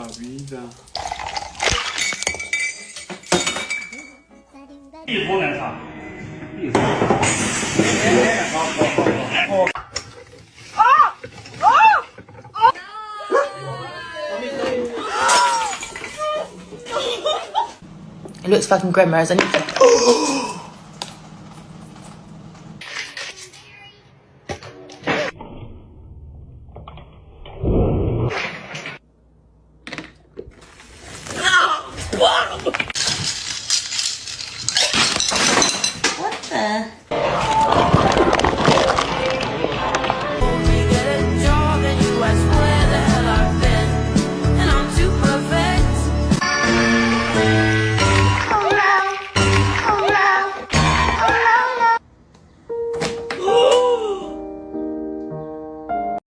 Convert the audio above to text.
vida. 一头奶茶。 It looks fucking grim, whereas I need to